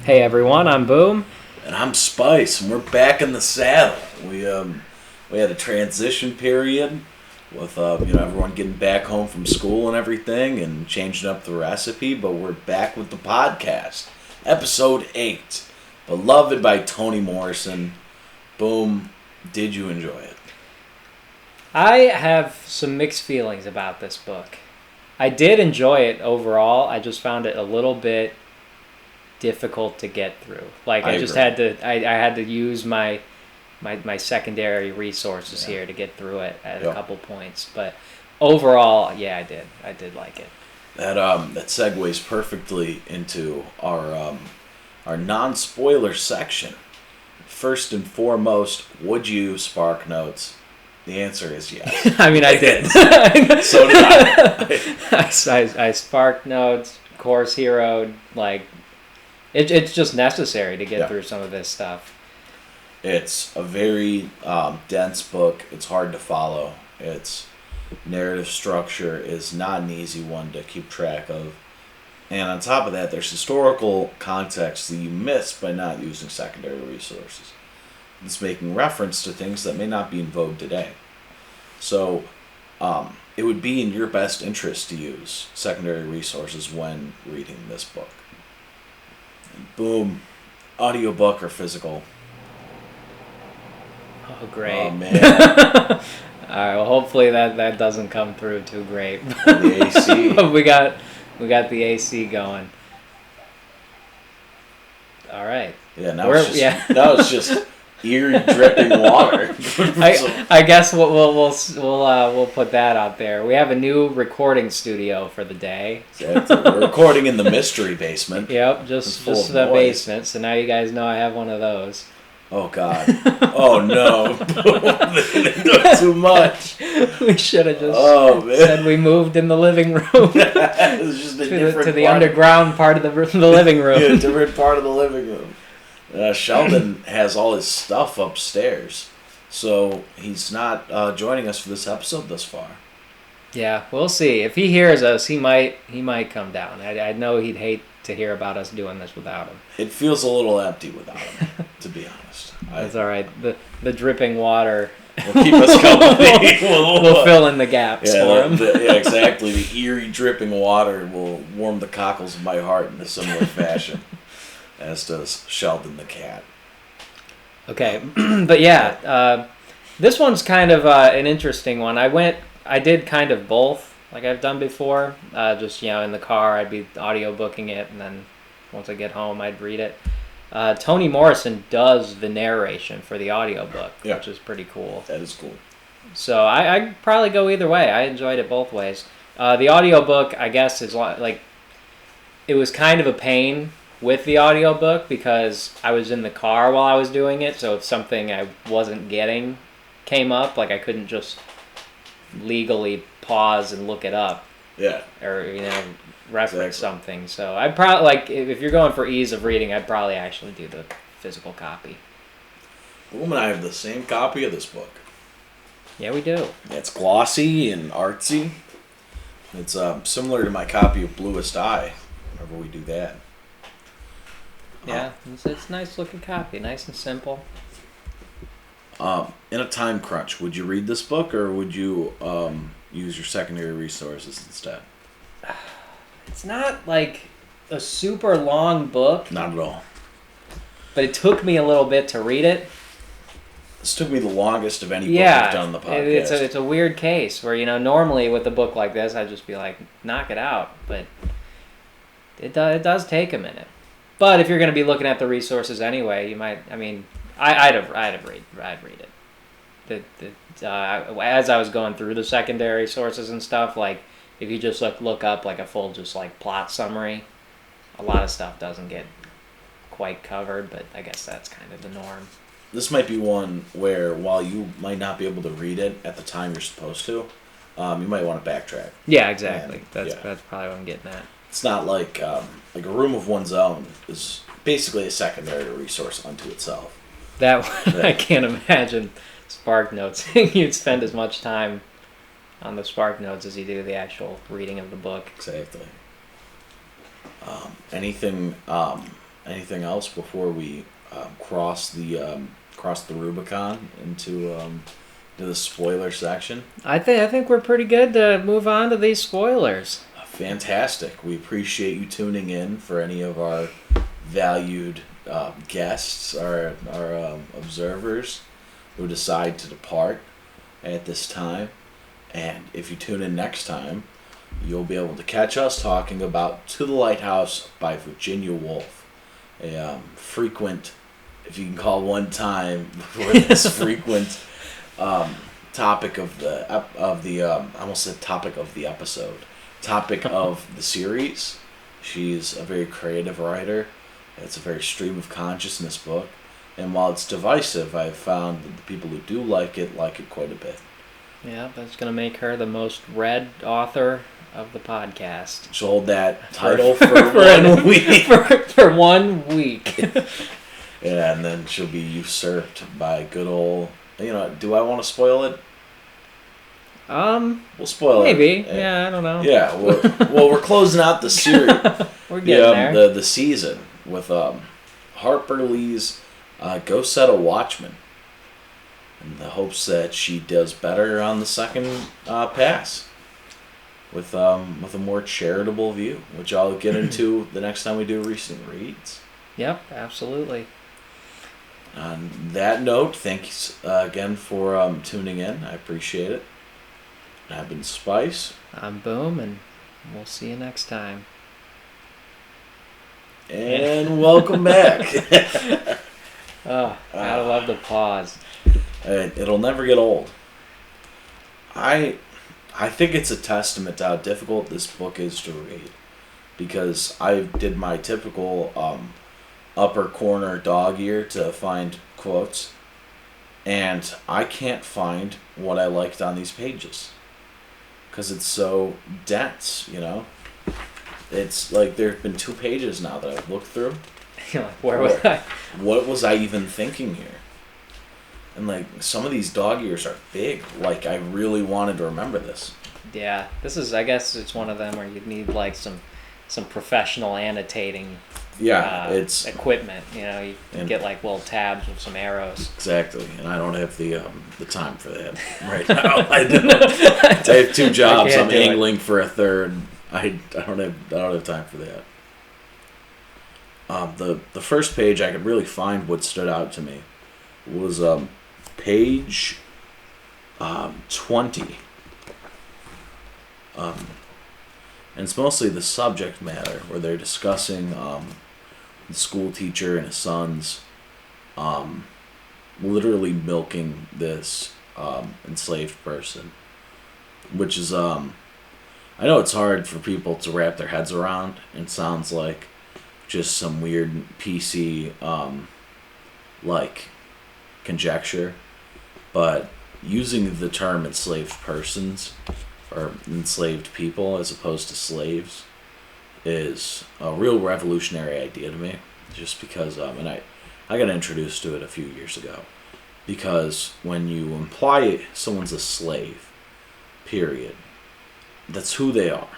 Hey everyone, I'm Boom. And I'm Spice, and we're back in the saddle. We had a transition period with everyone getting back home from school and everything, and changing up the recipe. But we're back with the podcast, episode 8, beloved by Toni Morrison. Boom, did you enjoy it? I have some mixed feelings about this book. I did enjoy it overall. I just found it a little bit difficult to get through. Like I just had to I had to use my secondary resources here to get through it at a couple points. But overall, yeah, I did like it. That segues perfectly into our non-spoiler section. First and foremost, would you spark notes? The answer is yes. I mean, I did. So did I. I sparked notes, course heroed, like it's just necessary to get through some of this stuff. It's a very dense book. It's hard to follow. Its narrative structure is not an easy one to keep track of. And on top of that, there's historical context that you miss by not using secondary resources. It's making reference to things that may not be in vogue today. So it would be in your best interest to use secondary resources when reading this book. And boom, audiobook or physical? Oh, great. Oh, man. All right, well, hopefully that doesn't come through too great. The AC. But we got the AC going. All right. Yeah, now it's just eerie dripping water. I guess we'll put that out there. We have a new recording studio for the day. We're recording in the mystery basement. Yep, just the basement. So now you guys know I have one of those. Oh God! Oh no! They do too much. We should have just said we moved in the living room it was just to the underground part of the living room. Yeah, a different part of the living room. Sheldon has all his stuff upstairs, so he's not joining us for this episode thus far. Yeah, we'll see. If he hears us, he might come down. I know he'd hate to hear about us doing this without him. It feels a little empty without him, to be honest. That's all right. The dripping water will keep us company. We'll fill in the gaps for him. Yeah, exactly. The eerie dripping water will warm the cockles of my heart in a similar fashion, as does Sheldon the cat. Okay, but yeah, this one's kind of an interesting one. I did kind of both, like I've done before. Just in the car, I'd be audiobooking it, and then once I get home, I'd read it. Toni Morrison does the narration for the audiobook, which is pretty cool. That is cool. So I'd probably go either way. I enjoyed it both ways. The audiobook, I guess, is like it was kind of a pain with the audiobook because I was in the car while I was doing it. So if something I wasn't getting came up, like I couldn't just legally pause and look it up. Yeah. Or reference something. So I'd probably if you're going for ease of reading, I'd probably actually do the physical copy. Boom and I have the same copy of this book. Yeah, we do. It's glossy and artsy. It's similar to my copy of Bluest Eye. Whenever we do that. Yeah, it's a nice looking copy, nice and simple. In a time crunch, would you read this book or would you use your secondary resources instead? It's not like a super long book. Not at all. But it took me a little bit to read it. This took me the longest of any book I've done on the podcast. It's a weird case where, normally with a book like this, I'd just be like, knock it out. But it does take a minute. But if you're going to be looking at the resources anyway, you might, I'd read it. As I was going through the secondary sources and stuff, like, if you just look up like a full just like plot summary, a lot of stuff doesn't get quite covered, but I guess that's kind of the norm. This might be one where while you might not be able to read it at the time you're supposed to, you might want to backtrack. Yeah, exactly. That's probably what I'm getting at. It's not like a room of one's own is basically a secondary resource unto itself. I can't imagine Spark Notes. You'd spend as much time on the Spark Notes as you do the actual reading of the book. Exactly. Anything anything else before we cross the Rubicon into to the spoiler section? I think we're pretty good to move on to these spoilers. Fantastic. We appreciate you tuning in for any of our valued guests, our observers who decide to depart at this time. And if you tune in next time, you'll be able to catch us talking about To the Lighthouse by Virginia Woolf, a frequent, if you can call one time before this frequent topic of the I almost said topic of the episode, topic of the series. She's a very creative writer. It's a very stream of consciousness book, and while it's divisive, I've found that the people who do like it quite a bit. Yeah, that's going to make her the most read author of the podcast. She'll hold that title for 1 week. For 1 week. Yeah, and then she'll be usurped by good old... do I want to spoil it? We'll spoil it. Maybe. Yeah, I don't know. Yeah, well, we're closing out the series. We're getting there. The season with Harper Lee's Go Set a Watchman, in the hopes that she does better on the second pass with a more charitable view, which I'll get into the next time we do recent reads. Yep, absolutely. On that note, thanks again for tuning in. I appreciate it. I've been Spice. I'm Boom, and we'll see you next time. And welcome back. Oh, gotta love the pause. It'll never get old. I think it's a testament to how difficult this book is to read, because I did my typical upper corner dog ear to find quotes, and I can't find what I liked on these pages because it's so dense. It's like there have been 2 pages now that I've looked through. You're like, where was I? What was I even thinking here? And like some of these dog ears are big. Like I really wanted to remember this. Yeah, this is. I guess it's one of them where you need like some professional annotating. Yeah, it's equipment. You can get like little tabs with some arrows. Exactly, and I don't have the time for that right now. I have 2 jobs. I'm angling for a third. I don't have time for that. The first page I could really find what stood out to me was page 20. And it's mostly the subject matter where they're discussing the school teacher and his sons literally milking this enslaved person, which is I know it's hard for people to wrap their heads around. It sounds like just some weird PC like conjecture, but using the term enslaved persons or enslaved people as opposed to slaves is a real revolutionary idea to me, just because and I got introduced to it a few years ago, because when you imply someone's a slave, period, that's who they are.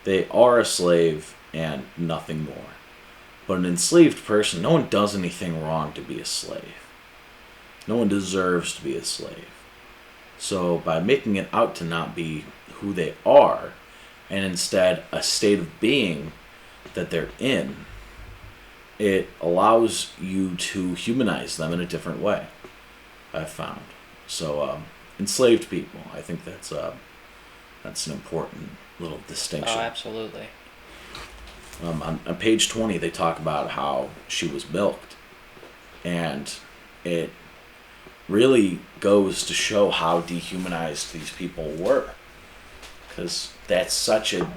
They are a slave and nothing more. But an enslaved person, no one does anything wrong to be a slave. No one deserves to be a slave. So by making it out to not be who they are, and instead a state of being that they're in, it allows you to humanize them in a different way, I've found. So enslaved people, I think that's an important little distinction. Oh, absolutely. On page 20, they talk about how she was milked, and it really goes to show how dehumanized these people were, because that's such a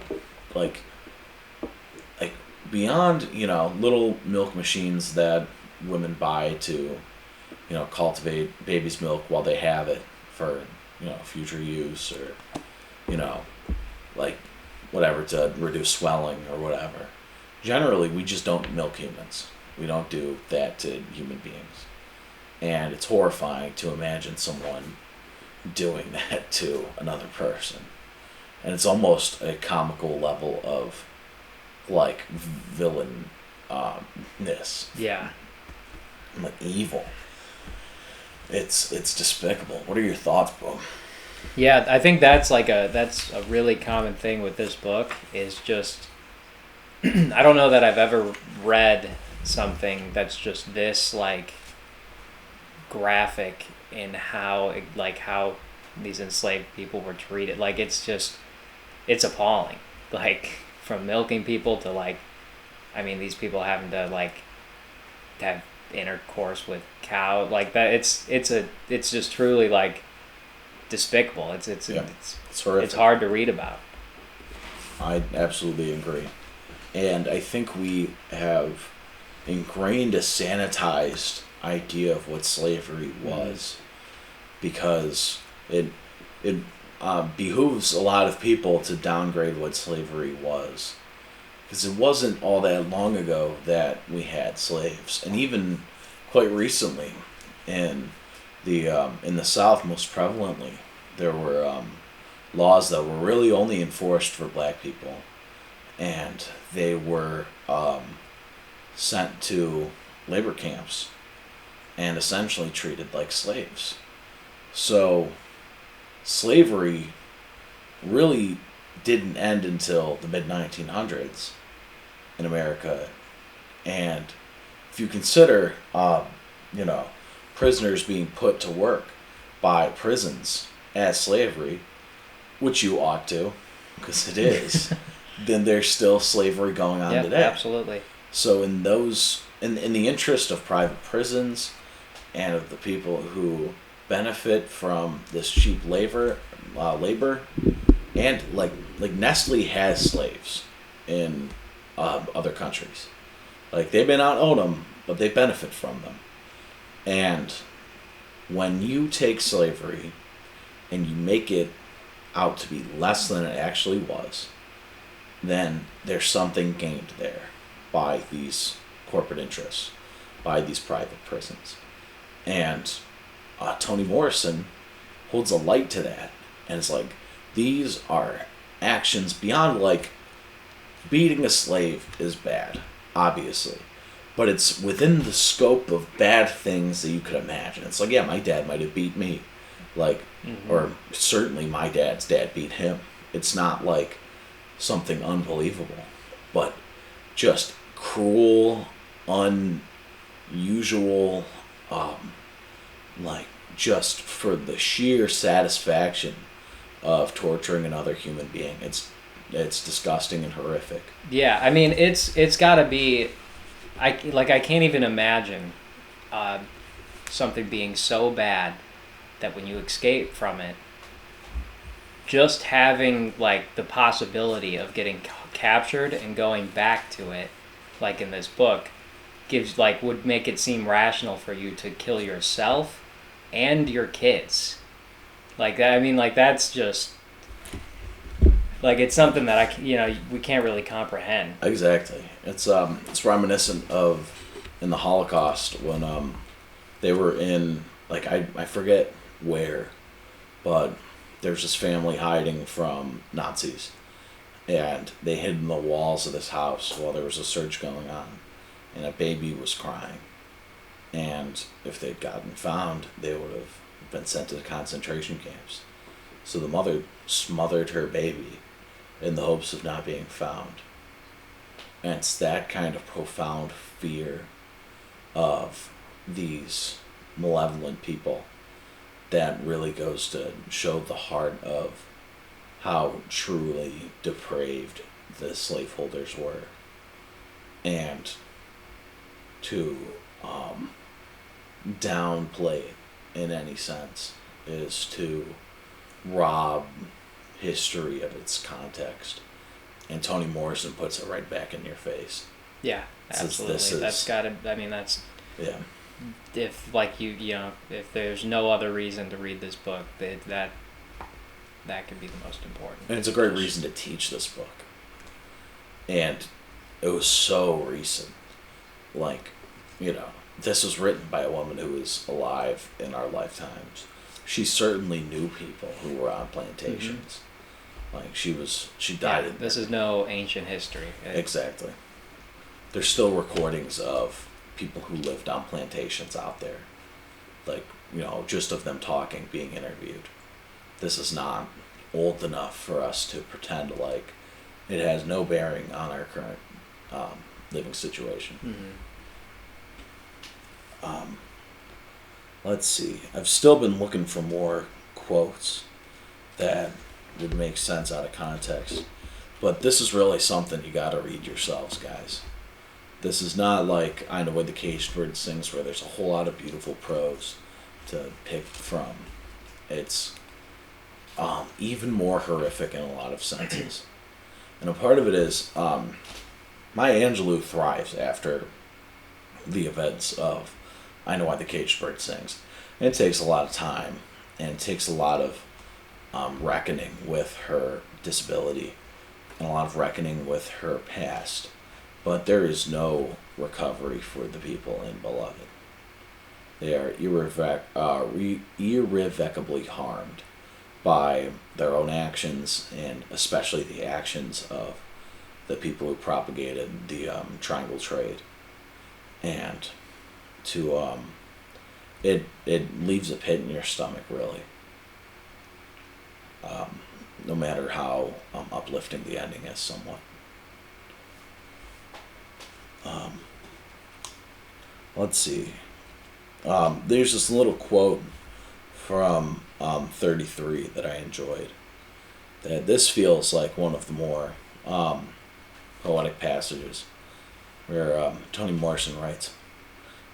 like beyond little milk machines that women buy to cultivate baby's milk while they have it for future use, or like whatever, to reduce swelling or whatever. Generally, we just don't milk humans. We don't do that to human beings. And it's horrifying to imagine someone doing that to another person. And it's almost a comical level of, like, villain ness, Yeah. like evil. It's despicable. What are your thoughts, bro? Yeah, I think that's a really common thing with this book is just I don't know that I've ever read something that's just this like graphic in how these enslaved people were treated. Like it's appalling. Like from milking people to these people having to have intercourse with cow like that. It's just truly like despicable. It's horrific. It's hard to read about. I absolutely agree. And I think we have ingrained a sanitized idea of what slavery was, because it behooves a lot of people to downgrade what slavery was, because it wasn't all that long ago that we had slaves, and even quite recently in the South, most prevalently, there were laws that were really only enforced for black people, and they were sent to labor camps and essentially treated like slaves. So slavery really didn't end until the mid 1900s in America. And if you consider, prisoners being put to work by prisons as slavery, which you ought to, because it is, then there's still slavery going on today. Absolutely. So in the interest of private prisons and of the people who benefit from this cheap labor, and like Nestle has slaves in other countries. Like they may not own them, but they benefit from them. And when you take slavery and you make it out to be less than it actually was, then there's something gained there by these corporate interests, by these private prisons. And Toni Morrison holds a light to that, and it's like, these are actions beyond, like, beating a slave is bad, obviously, but it's within the scope of bad things that you could imagine. It's like, yeah, my dad might have beat me, like, or certainly my dad's dad beat him. It's not like something unbelievable, but just cruel, unusual, just for the sheer satisfaction of torturing another human being. It's disgusting and horrific. Yeah, I mean, it's got to be. I can't even imagine something being so bad that when you escape from it, just having like the possibility of getting captured and going back to it, like in this book, would make it seem rational for you to kill yourself and your kids. Like that. I mean, like that's just like it's something that we can't really comprehend. Exactly. It's reminiscent of in the Holocaust when they were in, like, I forget where, but there's this family hiding from Nazis, and they hid in the walls of this house while there was a search going on, and a baby was crying, and if they'd gotten found, they would have been sent to concentration camps. So the mother smothered her baby in the hopes of not being found. And it's that kind of profound fear of these malevolent people that really goes to show the heart of how truly depraved the slaveholders were. And to downplay it in any sense is to rob history of its context. And Toni Morrison puts it right back in your face. Yeah, absolutely. That's gotta. I mean, that's. Yeah. If if there's no other reason to read this book, that could be the most important. And it's a great reason to teach this book. And it was so recent. Like, this was written by a woman who was alive in our lifetimes. She certainly knew people who were on plantations. Like, she died. This is no ancient history. Exactly. there's still recordings of people who lived on plantations out there, like, just of them talking, being interviewed. This is not old enough for us to pretend like it has no bearing on our current living situation. Mm-hmm. Let's see. I've still been looking for more quotes that would make sense out of context. But this is really something you gotta read yourselves, guys. This is not like I Know Why the Caged Bird Sings, where there's a whole lot of beautiful prose to pick from. It's even more horrific in a lot of senses. And a part of it is Maya Angelou thrives after the events of I Know Why the Caged Bird Sings. And it takes a lot of time, and it takes a lot of reckoning with her disability and a lot of reckoning with her past. But there is no recovery for the people in Beloved. They are irrevocably harmed by their own actions, and especially the actions of the people who propagated the triangle trade. And it leaves a pit in your stomach, really. No matter how uplifting the ending is, somewhat. Let's see. There's this little quote from 33 that I enjoyed. That this feels like one of the more poetic passages, where Toni Morrison writes,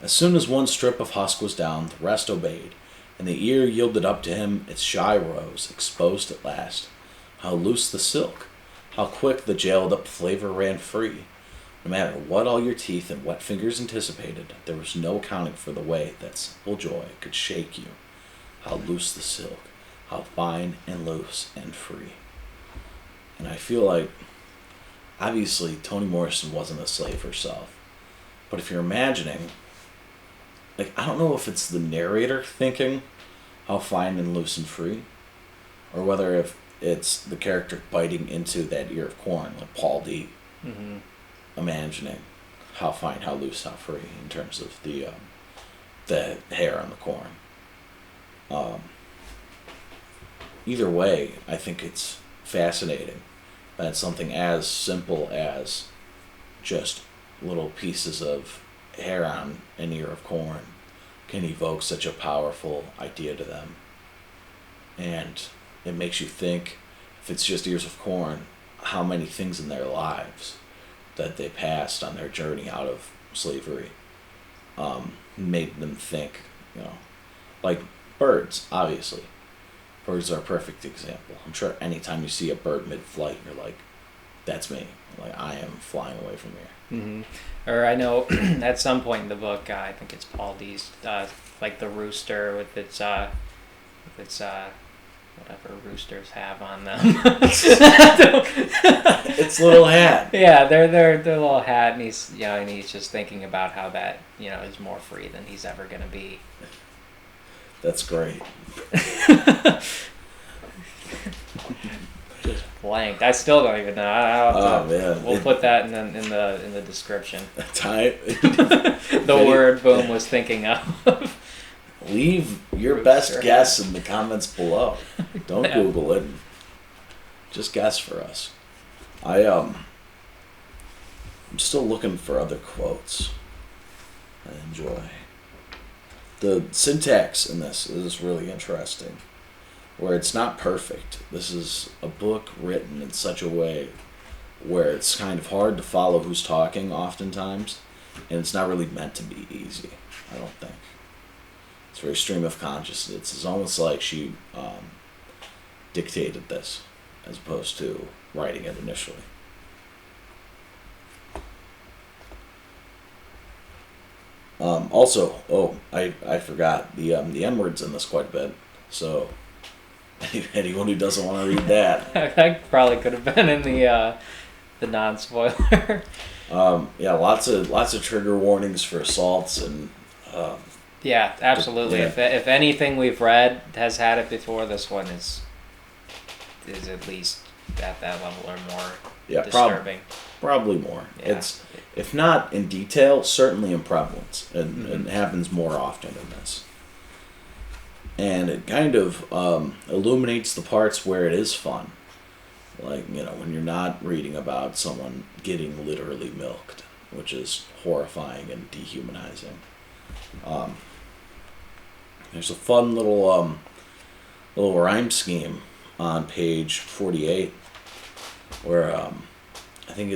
"As soon as one strip of husk was down, the rest obeyed, and the ear yielded up to him its shy rose, exposed at last. How loose the silk, how quick the jailed up flavor ran free. No matter what all your teeth and wet fingers anticipated, there was no accounting for the way that simple joy could shake you. How loose the silk, how fine and loose and free." And I feel like, obviously, Toni Morrison wasn't a slave herself. But if you're imagining, like, I don't know if it's the narrator thinking how fine and loose and free, or whether if it's the character biting into that ear of corn, like Paul D. Mm-hmm. Imagining how fine, how loose, how free, in terms of the hair on the corn. Either way, I think it's fascinating that something as simple as just little pieces of hair on an ear of corn can evoke such a powerful idea to them. And it makes you think, if it's just ears of corn, how many things in their lives that they passed on their journey out of slavery made them think, like birds, obviously. Birds are a perfect example. I'm sure anytime you see a bird mid-flight, you're like, that's me. Like, I am flying away from here. Mm-hmm. Or I know at some point in the book, I think it's Paul D's, like the rooster with its whatever roosters have on them. Its little hat. Yeah, their little hat, and he's just thinking about how that is more free than he's ever gonna be. That's great. Just blanked. I still don't even know. Man, we'll put that in the description. Time. The word Boom was thinking of. Leave your best guess in the comments below. Don't Google it. Just guess for us. I'm still looking for other quotes I enjoy. The syntax in this is really interesting, where it's not perfect. This is a book written in such a way where it's kind of hard to follow who's talking oftentimes, and it's not really meant to be easy, I don't think. It's very stream of consciousness. It's almost like she dictated this as opposed to writing it initially. Also, I forgot the N-word's in this quite a bit. So anyone who doesn't want to read that, that probably could have been in the non-spoiler. Yeah, lots of trigger warnings for assaults and. Yeah, absolutely. Yeah. If anything we've read has had it before, this one is at least at that level or more disturbing. Probably more. Yeah. It's, if not in detail, certainly in prevalence. And Mhm. it happens more often in this. And it kind of illuminates the parts where it is fun. Like, when you're not reading about someone getting literally milked, which is horrifying and dehumanizing. There's a fun little rhyme scheme on page 48 where I think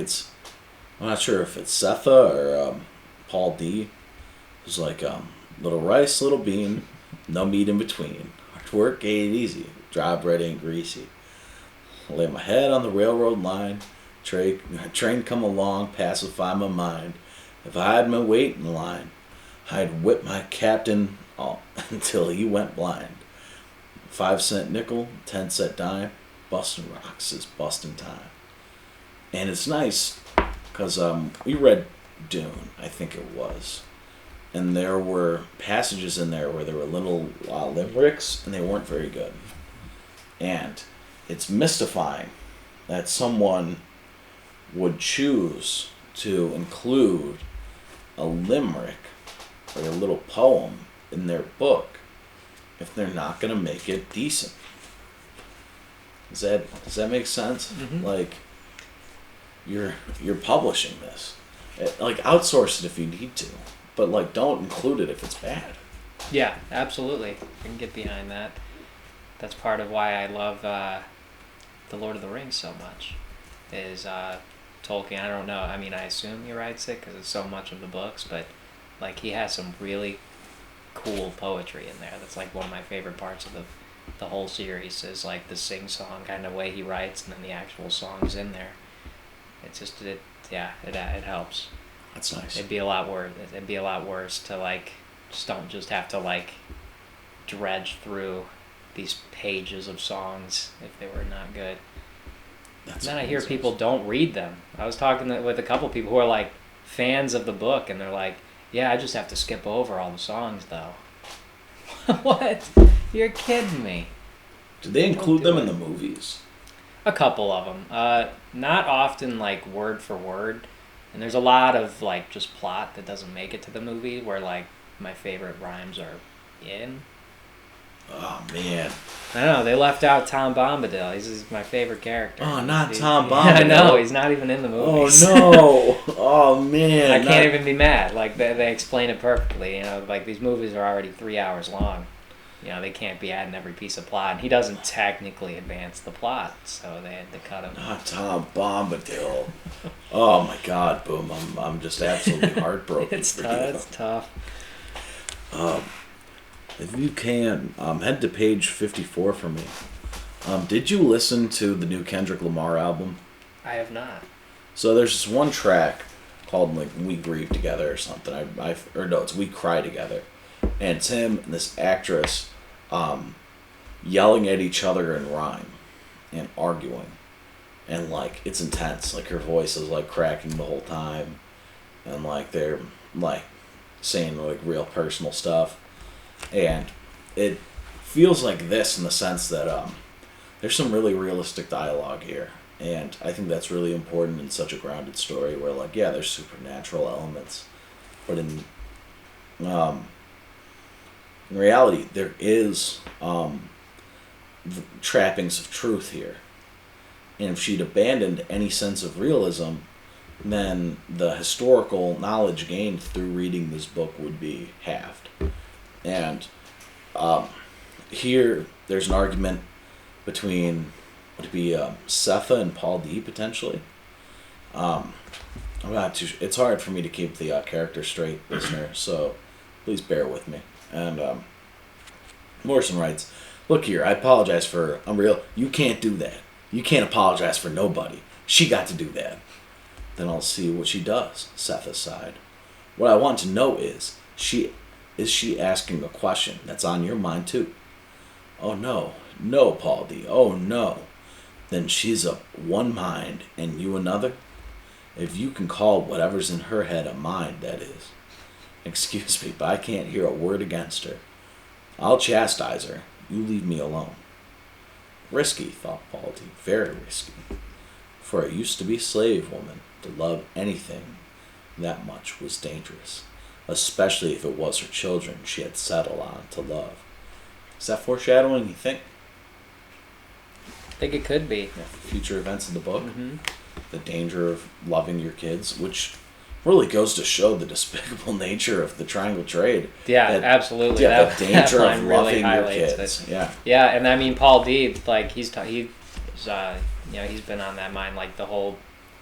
I'm not sure if it's Setha or Paul D. Who's like, little rice, little bean, no meat in between. Hard work ain't easy, dry bread ain't greasy. Lay my head on the railroad line, train come along, pacify my mind. If I had my weight in line, I'd whip my captain until he went blind. 5-cent nickel, 10-cent dime, busting rocks is busting time. And it's nice because we read Dune, I think it was, and there were passages in there where there were little limericks, and they weren't very good. And it's mystifying that someone would choose to include a limerick or a little poem in their book if they're not going to make it decent. Does that make sense? Mhm. Like, you're publishing this. Like, outsource it if you need to, but like, don't include it if it's bad. Yeah, absolutely. I can get behind that. That's part of why I love The Lord of the Rings so much. Is Tolkien, I don't know, I mean, I assume he writes it because it's so much of the books, but like, he has some really cool poetry in there. That's like one of my favorite parts of the whole series is like the sing-song kind of way he writes, and then the actual songs in there. It's just, it helps. That's nice. It'd be a lot worse to like just have to like dredge through these pages of songs if they were not good. That's And then I hear awesome. people don't read them. I was talking with a couple people who are like fans of the book, and they're like, "Yeah, I just have to skip over all the songs though." What? You're kidding me. Did they include do them in it. the movies? A couple of them. Not often like word for word. And there's a lot of like just plot that doesn't make it to the movie where like my favorite rhymes are in. Oh man. I know, they left out Tom Bombadil. He's my favorite character. Oh, not He- Tom I know, Bombadil. he's not even in the Oh movies. no. Oh man. I can't even be mad. Like, they explain it perfectly. You know, like, these movies are already 3 hours long. You know, they can't be adding every piece of plot. And he doesn't technically advance the plot, so they had to cut him. Not Tom Bombadil. Oh my God, Boom! I'm just absolutely heartbroken. It's for tough. you. It's tough. If you can, head to page 54 for me. Did you listen to the new Kendrick Lamar album? I have not. So there's this one track called like "We Grieve Together" or something. Or no, it's "We Cry Together," and it's him and this actress, yelling at each other in rhyme, and arguing, and like it's intense. Like her voice is like cracking the whole time, and like they're like saying like real personal stuff, and it feels like this in the sense that there's some really realistic dialogue here. And I think that's really important in such a grounded story where, like, yeah, there's supernatural elements, but in reality, there is the trappings of truth here. And if she'd abandoned any sense of realism, then the historical knowledge gained through reading this book would be halved. And here, there's an argument between would it be Setha and Paul D potentially? I'm not too. It's hard for me to keep the character straight, listener. So please bear with me. And Morrison writes, "Look here, I apologize for Unreal. You can't do that. You can't apologize for nobody. She got to do that. Then I'll see what she does." Setha sighed. "What I want to know is she asking a question that's on your mind too?" "Oh no, no, Paul D. Oh no." "Then she's a one mind and you another? If you can call whatever's in her head a mind, that is. Excuse me, but I can't hear a word against her. I'll chastise her. You leave me alone." Risky, thought Paul D. Very risky. For I used to be slave woman. To love anything that much was dangerous, especially if it was her children she had settled on to love. Is that foreshadowing, you think? I think it could be. Yeah, future events in the book? Mm-hmm. The danger of loving your kids, which really goes to show the despicable nature of the triangle trade. Yeah, That- absolutely. Yeah, that, the danger that of line really loving your highlights kids. it. Yeah. Yeah, and I mean Paul D. Like he's you know, he's been on that mind like the whole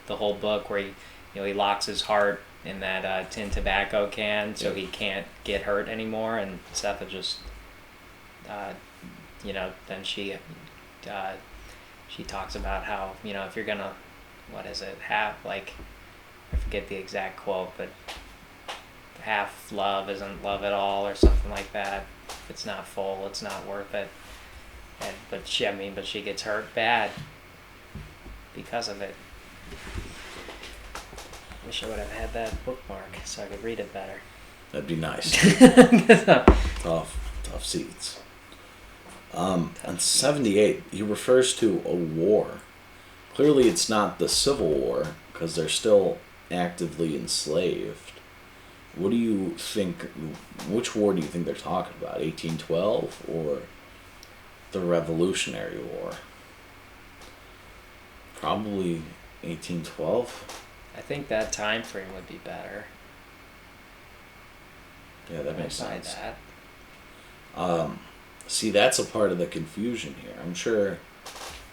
book where he locks his heart in that tin tobacco can so he can't get hurt anymore, and Seth will just then she talks about how if you're gonna have like I forget the exact quote, but half love isn't love at all or something like that. If it's not full, it's not worth it. But she gets hurt bad because of it. Wish I would have had that bookmark so I could read it better. That'd be nice. Tough seats. On 78, he refers to a war. Clearly, it's not the Civil War because they're still actively enslaved. What do you think? Which war do you think they're talking about? 1812 or the Revolutionary War? Probably 1812. I think that time frame would be better. Yeah, that makes I'd buy sense. that. See, that's a part of the confusion here. I'm sure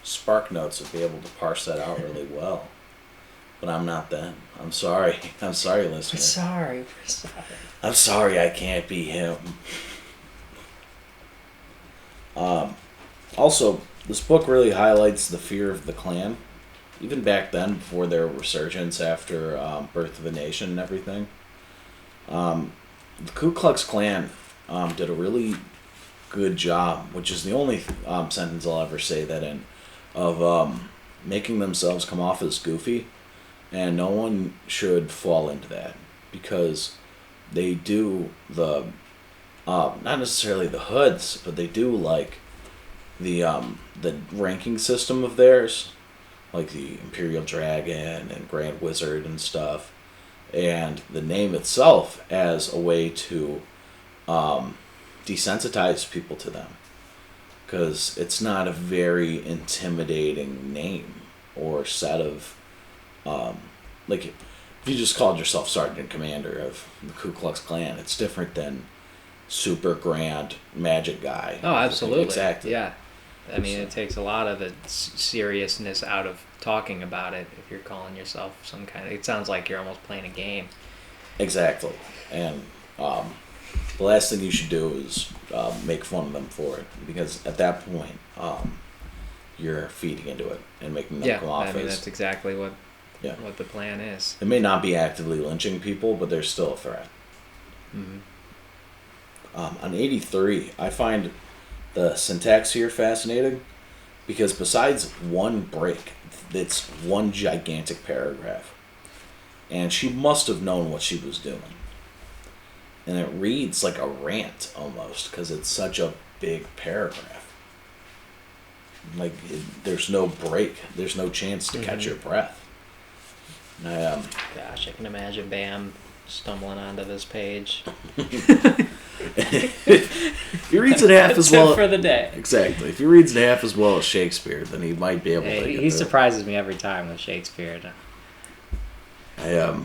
SparkNotes would be able to parse that out really well. But I'm not them. I'm sorry. I'm sorry, listener. We're sorry. I'm sorry I can't be him. Also, this book really highlights the fear of the Klan. Even back then, before their resurgence after Birth of a Nation and everything. The Ku Klux Klan did a really good job, which is the only sentence I'll ever say that in, of making themselves come off as goofy, and no one should fall into that because they do the not necessarily the hoods, but they do like the ranking system of theirs, like the Imperial Dragon and Grand Wizard and stuff, and the name itself as a way to desensitize people to them, because it's not a very intimidating name or set of like if you just called yourself Sergeant Commander of the Ku Klux Klan, it's different than super grand magic guy. Oh, absolutely. Exactly. Yeah. I mean, it takes a lot of the seriousness out of talking about it if you're calling yourself some kind of... It sounds like you're almost playing a game. Exactly. And the last thing you should do is make fun of them for it, because at that point you're feeding into it and making them come off I mean, as... that's exactly what Yeah. the plan is. It may not be actively lynching people, but there's still a threat. Mm-hmm. On 83, I find the syntax here fascinating because besides one break, it's one gigantic paragraph. And she must have known what she was doing. And it reads like a rant almost because it's such a big paragraph. Like, there's no break. There's no chance to catch your breath. Gosh, I can imagine Bam stumbling onto this page. If he reads it half as well for the day. Exactly. If he reads it half as well as Shakespeare, then he might be able to get He there. surprises me every time with Shakespeare. I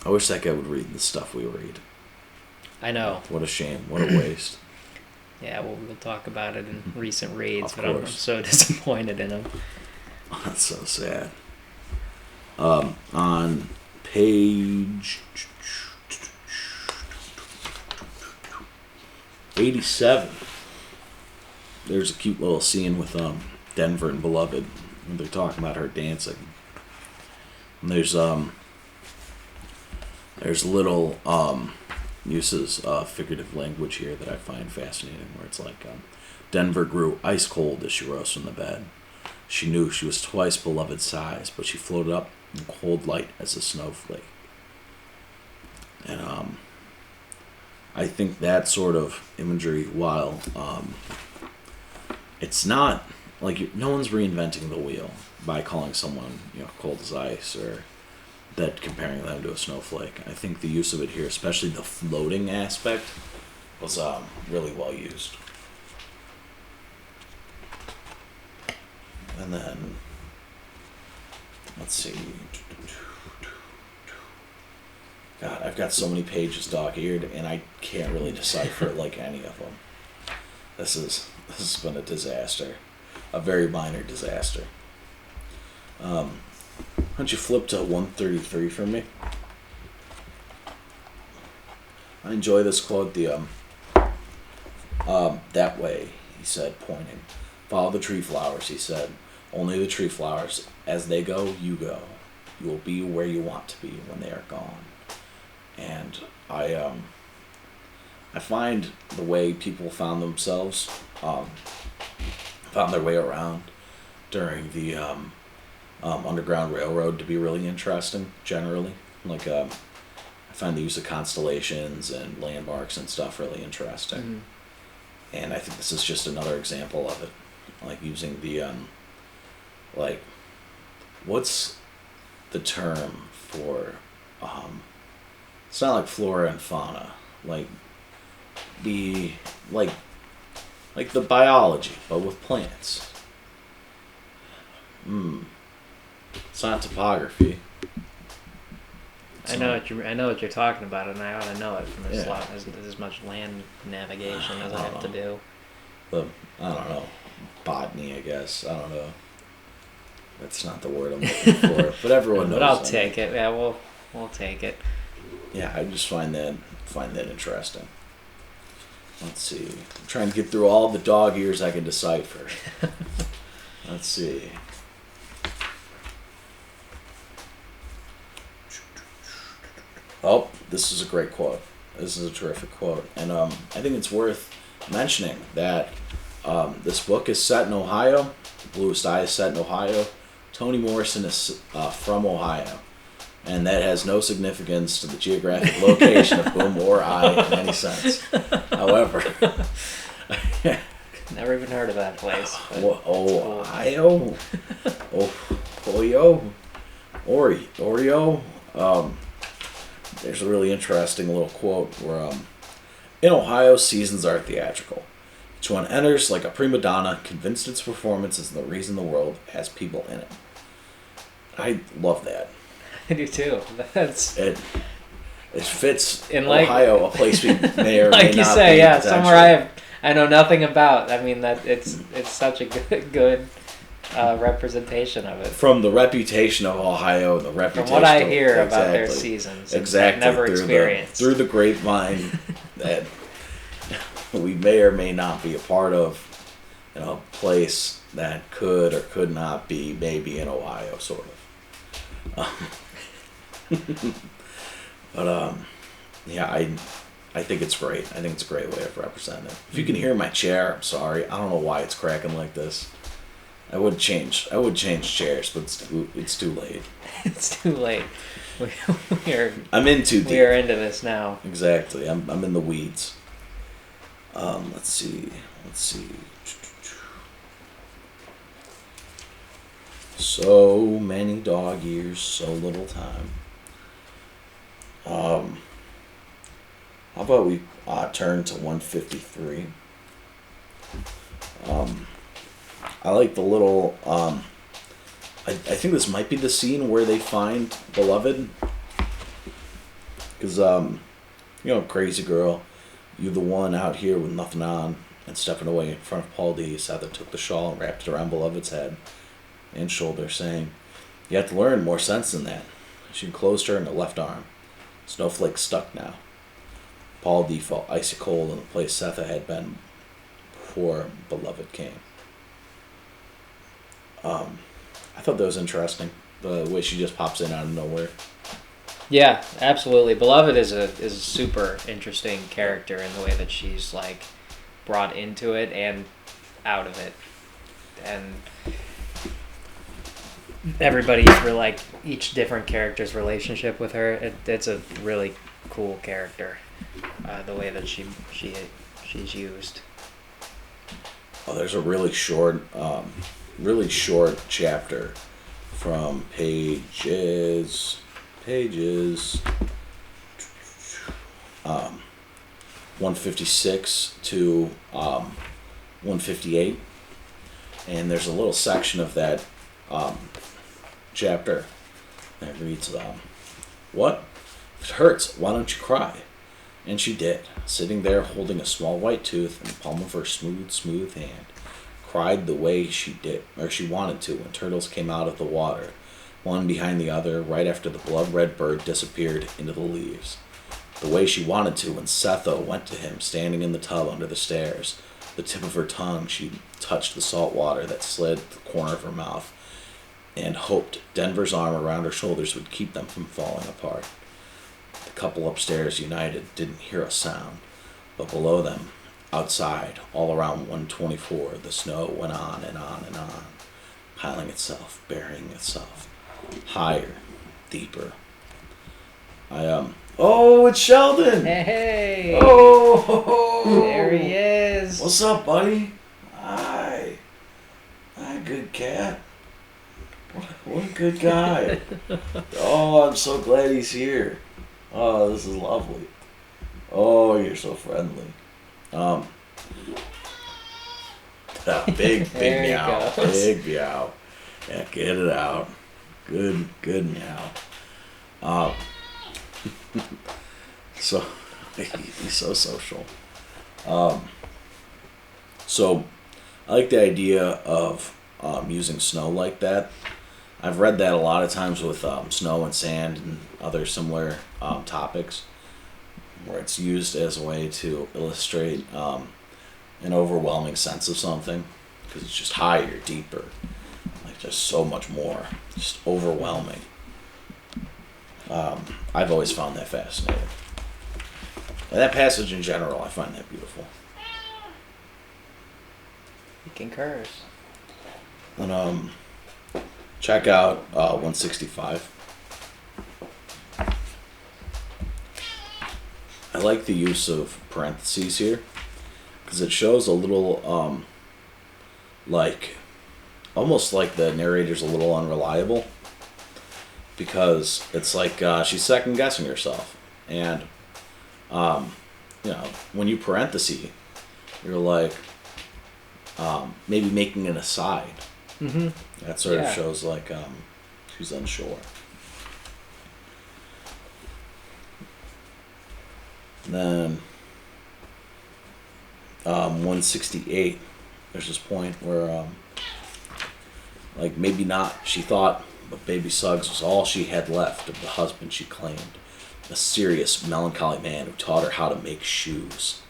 wish that guy would read the stuff we read. I know. What a shame. What a waste. Yeah, we'll talk about it in recent reads, Of but I'm course. so disappointed in him. That's so sad. On page 87, there's a cute little scene with Denver and Beloved when they're talking about her dancing. And there's little uses of figurative language here that I find fascinating, where it's like Denver grew ice cold as she rose from the bed. She knew she was twice Beloved's size, but she floated up in cold light as a snowflake. And I think that sort of imagery, while it's not like no one's reinventing the wheel by calling someone cold as ice or that comparing them to a snowflake. I think the use of it here, especially the floating aspect, was really well used. And then, let's see. God, I've got so many pages dog-eared, and I can't really decipher like any of them. This has been a disaster, a very minor disaster. Why don't you flip to 133 for me? I enjoy this quote. That way, he said, pointing. Follow the tree flowers, he said. Only the tree flowers. As they go, you go. You will be where you want to be when they are gone. And I find the way people found themselves, found their way around during the Underground Railroad to be really interesting, generally. Like, I find the use of constellations and landmarks and stuff really interesting. Mm-hmm. And I think this is just another example of it. Like, using the, like, what's the term for, it's not like flora and fauna, like the biology, but with plants. It's not topography. I know what you're talking about, and I ought to know it from as much land navigation as I have to do. I don't know, botany, I guess. I don't know. That's not the word I'm looking for, but everyone knows. But I'll take it. Yeah, we'll take it. Yeah, I just find that interesting. Let's see. I'm trying to get through all the dog ears I can decipher. Let's see. Oh, this is a great quote. This is a terrific quote. And I think it's worth mentioning that this book is set in Ohio. Bluest Eye is set in Ohio. Toni Morrison is from Ohio. And that has no significance to the geographic location of whom or I in any sense. However, never even heard of that place. Ohio? Ohio? Oreo? There's a really interesting little quote where, in Ohio, seasons are theatrical. Each one enters like a prima donna, convinced its performance is the reason the world has people in it. I love that. I do too. It fits in, like, Ohio, a place we may or like may you not say, be, yeah, somewhere I know nothing about. I mean, that it's such a good representation of it. From the reputation of Ohio, the reputation. From what I hear about their seasons, exactly, never experienced through the grapevine that we may or may not be a part of, a place that could or could not be maybe in Ohio, sort of. But yeah, I think it's great. I think it's a great way of representing it. If you can hear my chair, I'm sorry. I don't know why it's cracking like this. I would change chairs, but it's too late. It's too late. I'm in too deep. We are into this now. Exactly. I'm in the weeds. Let's see. So many dog years, so little time. How about we turn to 153? I like the little. I think this might be the scene where they find Beloved. Because, crazy girl, you the one out here with nothing on and stepping away in front of Paul D. Sather took the shawl and wrapped it around Beloved's head and shoulder, saying, "You have to learn more sense than that." She enclosed her in the left arm. Snowflake stuck now. Paul D. felt icy cold in the place Setha had been before Beloved came. I thought that was interesting, the way she just pops in out of nowhere. Yeah, absolutely. Beloved is a super interesting character in the way that she's like brought into it and out of it, and everybody's like each different character's relationship with her. It's a really cool character, the way that she's used. Oh, there's a really short chapter from page pages 156 to 158, and there's a little section of that chapter that reads, "What? If it hurts, why don't you cry?" And she did, sitting there holding a small white tooth in the palm of her smooth hand. Cried the way she did, or she wanted to, when turtles came out of the water, one behind the other, right after the blood-red bird disappeared into the leaves. The way she wanted to when Setho went to him, standing in the tub under the stairs. The tip of her tongue, she touched the salt water that slid the corner of her mouth, and hoped Denver's arm around her shoulders would keep them from falling apart. The couple upstairs, united, didn't hear a sound, but below them, outside, all around 124, the snow went on and on and on, piling itself, burying itself, higher, deeper. Oh, it's Sheldon! Hey! Oh! There he is! What's up, buddy? Hi. Hi, good cat. What a good guy. Oh, I'm so glad he's here. Oh, this is lovely. Oh, you're so friendly. Big There he meow. goes. Big meow. Yeah, get it out. Good meow. So, he's so social. So, I like the idea of using snow like that. I've read that a lot of times with snow and sand and other similar topics, where it's used as a way to illustrate an overwhelming sense of something, because it's just higher, deeper, like just so much more, just overwhelming. I've always found that fascinating. And that passage in general, I find that beautiful. He concurs. And check out 165. I like the use of parentheses here, because it shows a little, like, almost like the narrator's a little unreliable, because it's like she's second guessing herself, and when you parenthesis, you're like maybe making an aside. Mm-hmm. That sort of shows like she's unsure. And then 168, there's this point where like maybe not, she thought, but baby Suggs was all she had left of the husband she claimed, a serious, melancholy man who taught her how to make shoes.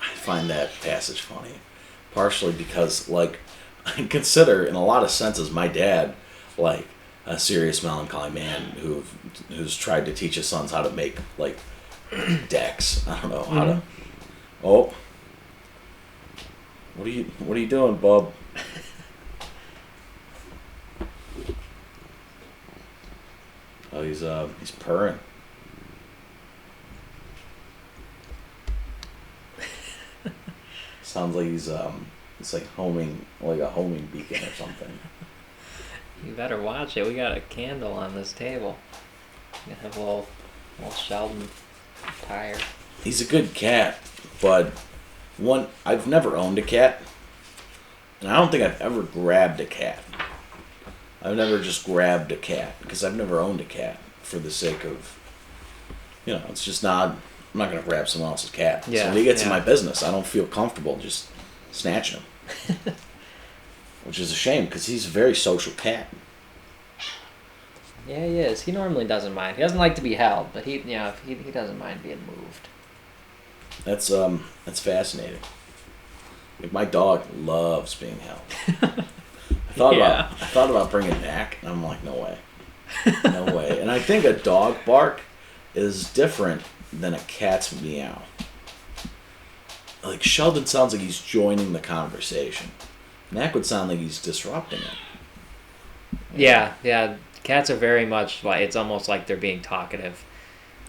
I find that passage funny, partially because, like, I consider, in a lot of senses, my dad, like, a serious, melancholy man who's tried to teach his sons how to make, like, decks. I don't know how to. Oh, what are you doing, bub? Oh, he's purring. Sounds like it's like homing, like a homing beacon or something. You better watch it. We got a candle on this table. You have a little Sheldon tire. He's a good cat, but I've never owned a cat, and I don't think I've ever grabbed a cat. I've never just grabbed a cat, because I've never owned a cat for the sake of, it's just not, I'm not going to grab someone else's cat. Yeah, So when he gets in my business, I don't feel comfortable just snatching him. Which is a shame, because he's a very social cat. Yeah, he is. He normally doesn't mind. He doesn't like to be held, but he doesn't mind being moved. That's fascinating. Like, my dog loves being held. I thought about bringing Mac, and I'm like, no way. No way. And I think a dog bark is different than a cat's meow. Like, Sheldon sounds like he's joining the conversation. Mac would sound like he's disrupting it. Yeah. Cats are very much like, it's almost like they're being talkative.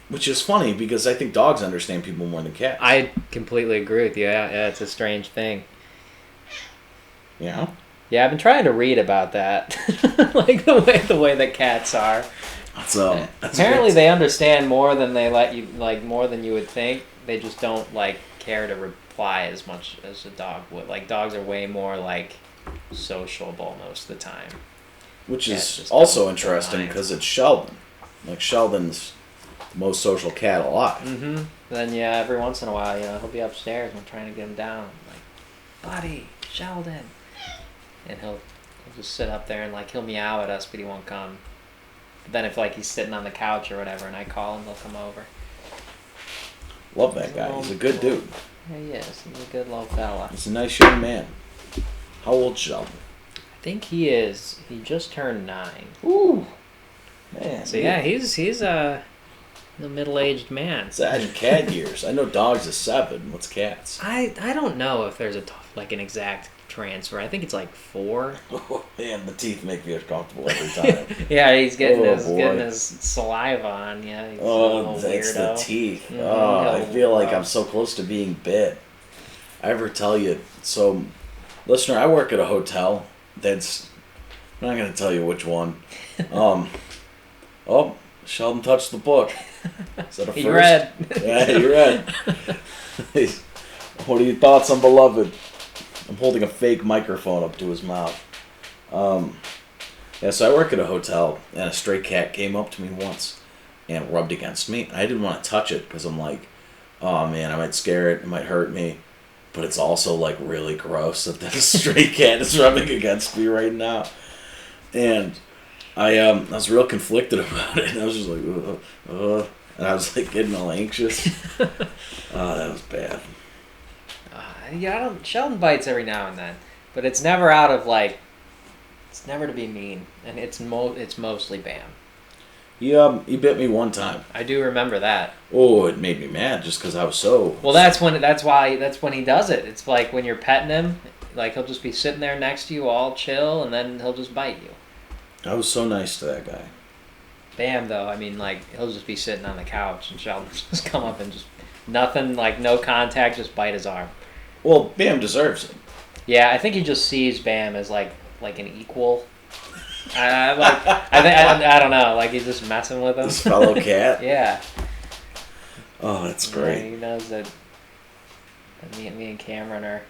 Which is funny, because I think dogs understand people more than cats. I completely agree with you. Yeah, it's a strange thing. Yeah? Yeah, I've been trying to read about that. Like the way that cats are. So apparently they understand more than they let you, like more than you would think. They just don't like care to reply as much as a dog would. Like dogs are way more like sociable most of the time. which Yeah, is it's just also don't interesting mind. because it's Sheldon. Like Sheldon's the most social cat alive. Mm-hmm. Then yeah, every once in a while, he'll be upstairs and I'm trying to get him down. I'm like, buddy, Sheldon, and he'll just sit up there and like he'll meow at us, but he won't come. But then if like he's sitting on the couch or whatever, and I call him, he'll come over. Love that guy. He's a good dude. Yeah, he is. He's a good little fella. He's a nice young man. How old's Sheldon? I think he is. He just turned 9. Ooh, man. So yeah, he's a middle-aged man. It's adding cat years. I know dogs is 7. What's cats? I don't know if there's like an exact transfer. I think it's like 4. Oh, man, the teeth make me uncomfortable every time. Yeah, he's getting Oh, his boy. getting his saliva on. Yeah, he's a Oh, little that's the weirdo. teeth. Mhm, Oh, I little feel like I'm gross. so close to being bit. I ever tell you, so, listener, I work at a hotel that's, I'm not going to tell you which one. Oh, Sheldon touched the book. Is that a first? He read. Yeah, you read. What are your thoughts on Beloved? I'm holding a fake microphone up to his mouth. Yeah, so I work at a hotel, and a stray cat came up to me once and rubbed against me. I didn't want to touch it because I'm like, oh man, I might scare it, it might hurt me. But it's also like really gross that this stray cat is rubbing against me right now. And I was real conflicted about it. And I was just like, and I was like getting all anxious. Oh, that was bad. Yeah, Sheldon bites every now and then, but it's never out of like. It's never to be mean, and it's mostly Bam. He bit me one time. I do remember that. Oh, it made me mad just because I was so. Well, that's when he does it. It's like when you're petting him, like he'll just be sitting there next to you, all chill, and then he'll just bite you. I was so nice to that guy. Bam, though, I mean, like he'll just be sitting on the couch, and Sheldon just come up and just nothing, like no contact, just bite his arm. Well, Bam deserves it. Yeah, I think he just sees Bam as like an equal. I don't know, like he's just messing with him. This fellow cat. Yeah. Oh, that's Yeah, great. he knows that me and Cameron are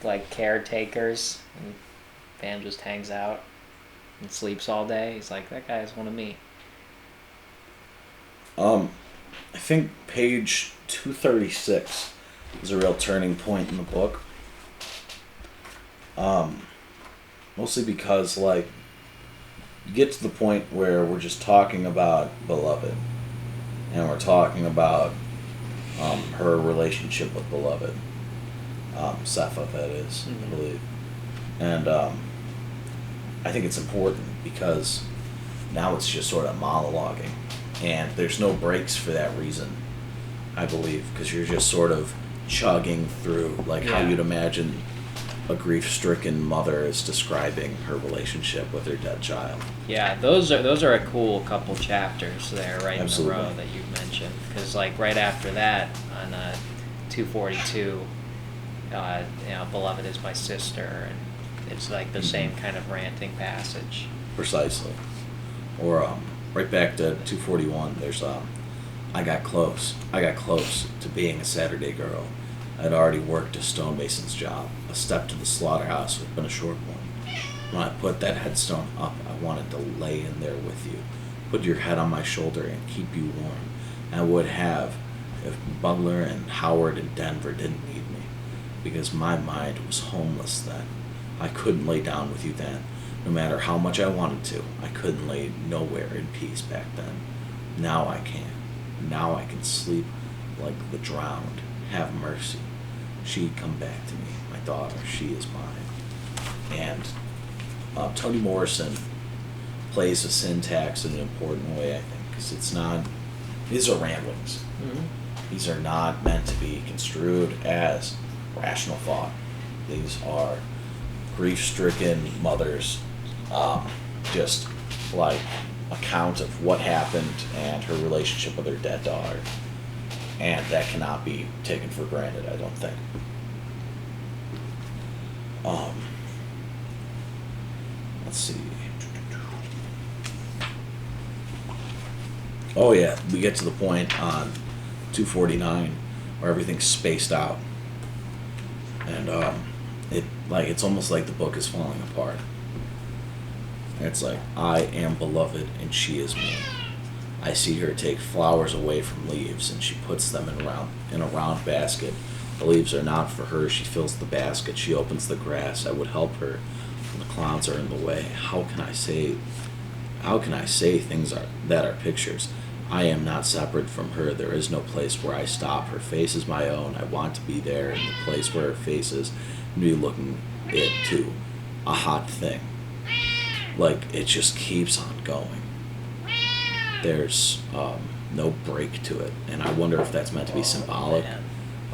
like caretakers, and Bam just hangs out and sleeps all day. He's like, that guy is one of me. I think page 236 is a real turning point in the book. Mostly because, like, you get to the point where we're just talking about Beloved. And we're talking about her relationship with Beloved. Sepha, that is, I believe. And I think it's important because now it's just sort of monologuing. And there's no breaks for that reason, I believe, because you're just sort of chugging through, like how Yeah. you'd imagine a grief-stricken mother is describing her relationship with her dead child. Yeah, those are a cool couple chapters there, right Absolutely. in a row that you mentioned. Because like right after that, on 242, Beloved is my sister, and it's like the same kind of ranting passage. Precisely. Or right back to 241, there's I got close to being a Saturday girl. I'd already worked a stonemason's job. A step to the slaughterhouse would have been a short one. When I put that headstone up, I wanted to lay in there with you, put your head on my shoulder and keep you warm. I would have if Bugler and Howard and Denver didn't need me, because my mind was homeless then. I couldn't lay down with you then. No matter how much I wanted to, I couldn't lay nowhere in peace back then. Now I can. Now I can sleep like the drowned. Have mercy. She'd come back to me. My daughter, she is mine. And Toni Morrison plays the syntax in an important way, I think, because it's not. These are ramblings. Mm-hmm. These are not meant to be construed as rational thought. These are grief-stricken mothers, just like account of what happened and her relationship with her dead daughter. And that cannot be taken for granted, I don't think. Let's see. Oh yeah, we get to the point on 249 where everything's spaced out, and it's almost like the book is falling apart. And it's like, I am beloved and she is me. I see her take flowers away from leaves, and she puts them in a round basket. The leaves are not for her. She fills the basket. She opens the grass. I would help her. The clouds are in the way. How can I say things that are pictures? I am not separate from her. There is no place where I stop. Her face is my own. I want to be there in the place where her face is, and be looking it too. A hot thing. Like, it just keeps on going. There's no break to it, and I wonder if that's meant to be symbolic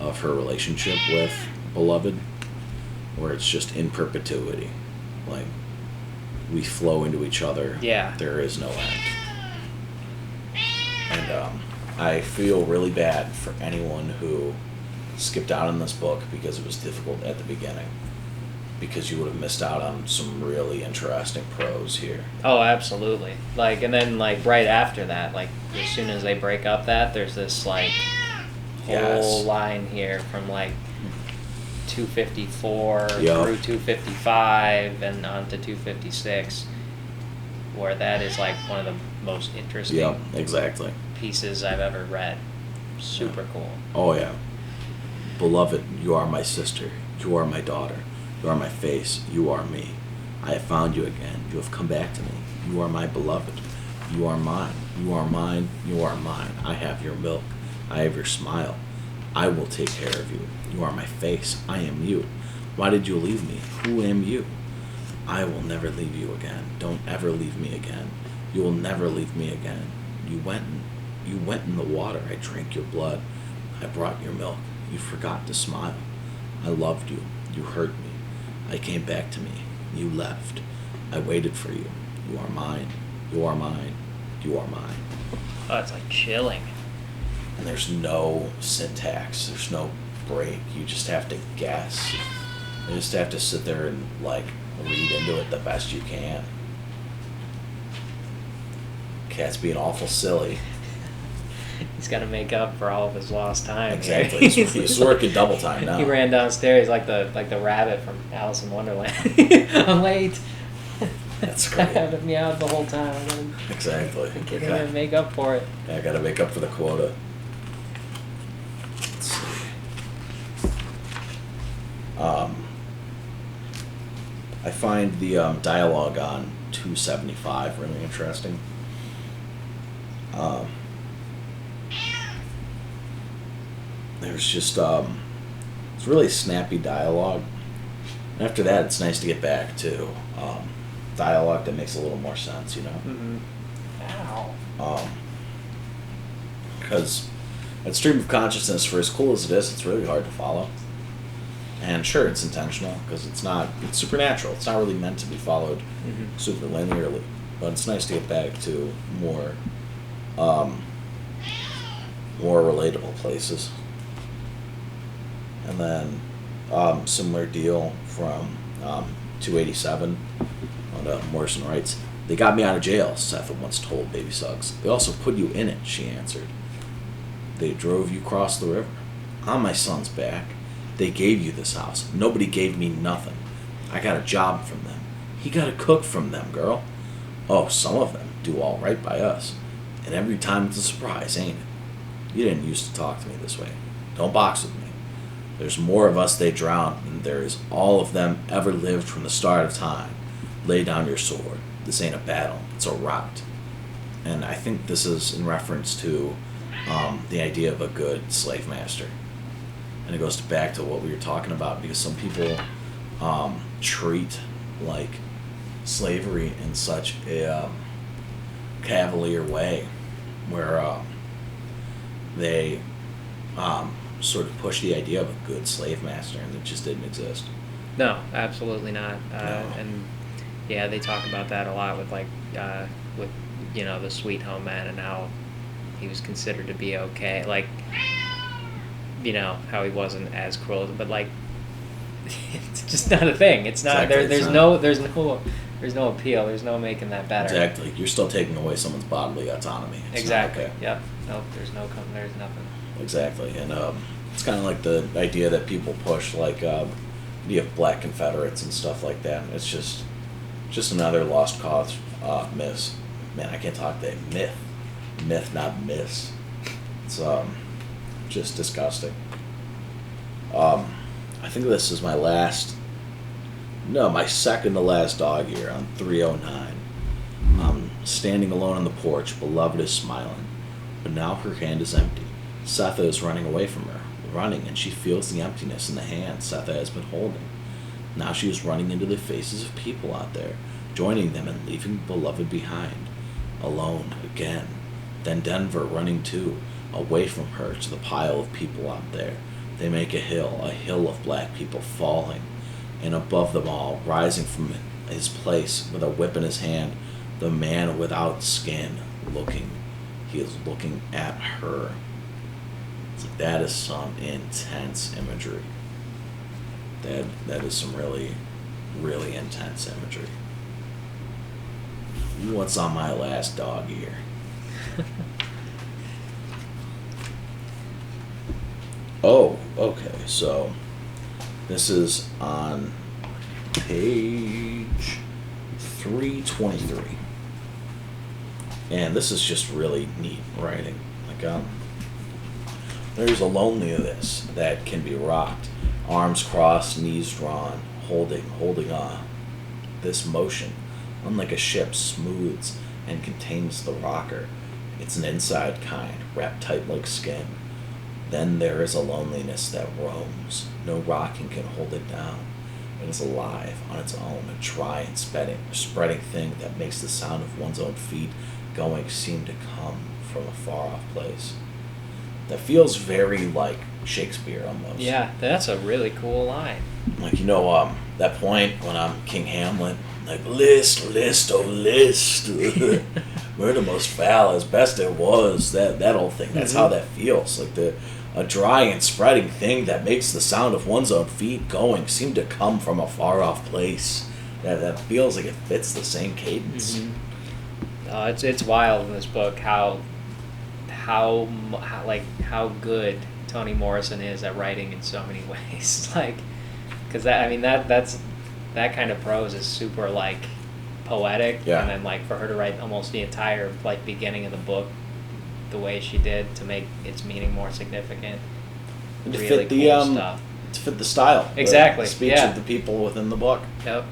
of her relationship with Beloved, or it's just in perpetuity. Like, we flow into each other. Yeah. There is no end. And I feel really bad for anyone who skipped out on this book because it was difficult at the beginning, because you would have missed out on some really interesting prose here. Oh, absolutely. Like, and then like right after that, like as soon as they break up there's this like whole line here from like 254 through 255 and on to 256, where that is like one of the most interesting exactly. pieces I've ever read. Super cool. Oh yeah. Beloved, you are my sister. You are my daughter. You are my face. You are me. I have found you again. You have come back to me. You are my beloved. You are mine. You are mine. You are mine. I have your milk. I have your smile. I will take care of you. You are my face. I am you. Why did you leave me? Who am you? I will never leave you again. Don't ever leave me again. You will never leave me again. You went in the water. I drank your blood. I brought your milk. You forgot to smile. I loved you. You hurt me. I came back to me. You left. I waited for you. You are mine. You are mine. You are mine. Oh, it's like chilling. And there's no syntax. There's no break. You just have to guess. You just have to sit there and like read into it the best you can. Cat's being awful silly. He's got to make up for all of his lost time. Exactly. He's working double time now. He ran downstairs like the rabbit from Alice in Wonderland. I'm late. That's great. I had me out the whole time. Exactly. Get in and make up for it. Yeah, I got to make up for the quota. Let's see. I find the dialogue on 275 really interesting. There's just it's really snappy dialogue. And after that, it's nice to get back to dialogue that makes a little more sense, you know. Mm-hmm. Ow. Because that stream of consciousness, for as cool as it is, it's really hard to follow. And sure, it's intentional because it's supernatural. It's not really meant to be followed super linearly. But it's nice to get back to more relatable places. And then similar deal from 287 when Morrison writes, "They got me out of jail," Seth once told Baby Suggs. "They also put you in it," she answered. "They drove you across the river. I'm my son's back. They gave you this house. Nobody gave me nothing. I got a job from them. He got a cook from them, girl. Oh, some of them do all right by us. And every time it's a surprise, ain't it? You didn't used to talk to me this way. Don't box with me. There's more of us they drowned than there is all of them ever lived from the start of time. Lay down your sword. This ain't a battle. It's a rout." And I think this is in reference to the idea of a good slave master. And it goes back to what we were talking about, because some people treat like slavery in such a cavalier way, where they sort of push the idea of a good slave master, and it just didn't exist. No, absolutely not. No. And yeah, they talk about that a lot with with the Sweet Home Man and how he was considered to be okay. Like, how he wasn't as cruel, but like it's just not a thing. It's not Exactly, there. it's There's not. no There's no appeal. There's no making that better. Exactly. You're still taking away someone's bodily autonomy. It's not Exactly. okay. Yep. Nope. There's nothing. Exactly. And it's kind of like the idea that people push, like you have black Confederates and stuff like that. It's just another lost cause miss. Man, I can't talk that. Myth, not miss. It's just disgusting. I think this is my second to last dog year on 309. I'm standing alone on the porch. Beloved is smiling, but now her hand is empty. Setha is running away from her, and she feels the emptiness in the hand Setha has been holding. Now she is running into the faces of people out there, joining them and leaving Beloved behind. Alone again. Then Denver running too, away from her to the pile of people out there. They make a hill of black people falling, and above them all, rising from his place with a whip in his hand, the man without skin looking. He is looking at her. It's like, that is some intense imagery. That is some really, really intense imagery. What's on my last dog year? Oh, okay. So this is on page 323. And this is just really neat writing. Like, there's a loneliness that can be rocked. Arms crossed, knees drawn, holding this motion, unlike a ship, smooths and contains the rocker. It's an inside kind, wrapped tight like skin. Then there is a loneliness that roams. No rocking can hold it down. It is alive on its own, a dry and spreading thing that makes the sound of one's own feet going seem to come from a far-off place. That feels very like Shakespeare almost. Yeah, that's a really cool line. Like, that point when I'm King Hamlet, like, list, oh list, murder most foul as best it was, that whole thing. That's how that feels. Like a dry and spreading thing that makes the sound of one's own feet going seem to come from a far off place. That feels like it fits the same cadence. It's wild in this book how good Toni Morrison is at writing in so many ways. Like, because that kind of prose is super like poetic, and then like for her to write almost the entire like beginning of the book the way she did to make its meaning more significant. And to really fit the cool stuff. To fit the style. Exactly. The speech of the people within the book. Yep.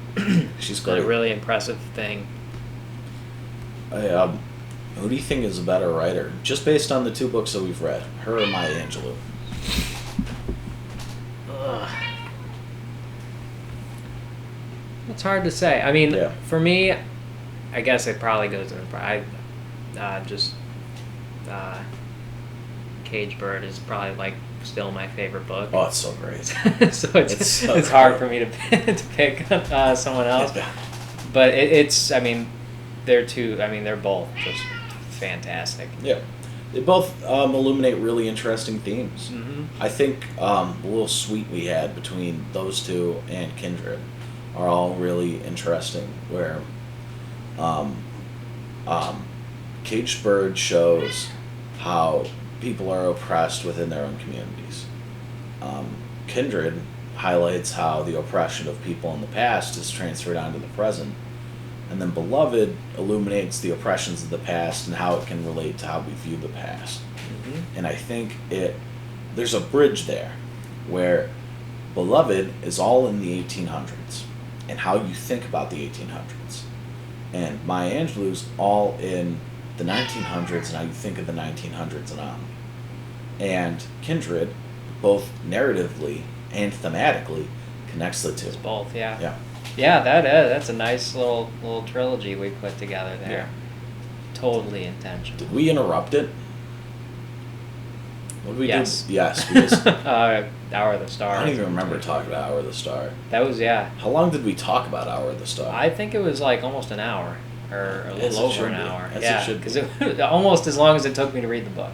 She's It's great. a really impressive thing. Who do you think is a better writer? Just based on the two books that we've read, her or Maya Angelou? It's hard to say. I mean, Yeah. for me, I guess it probably goes in Cage Bird is probably like still my favorite book. Oh, it's so great. So it's hard for me to pick someone else. But they're both just fantastic. Yeah. They both illuminate really interesting themes. Mm-hmm. I think the little suite we had between those two and Kindred are all really interesting, where Caged Bird shows how people are oppressed within their own communities. Kindred highlights how the oppression of people in the past is transferred onto the present. And then Beloved illuminates the oppressions of the past and how it can relate to how we view the past. Mm-hmm. And I think there's a bridge there where Beloved is all in the 1800s and how you think about the 1800s. And Maya Angelou's all in the 1900s and how you think of the 1900s and on. And Kindred, both narratively and thematically, connects the two. It's both, yeah. Yeah. Yeah, that's a nice little trilogy we put together there. Yeah. Totally intentional. Did we interrupt it? What did we Yes. do? Yes, because Hour of the Star. I don't even remember talking about Hour of the Star. That was, yeah. How long did we talk about Hour of the Star? I think it was like almost an hour, or a As little it should over an be. hour. As it Yeah, should because it almost as long as it took me to read the book.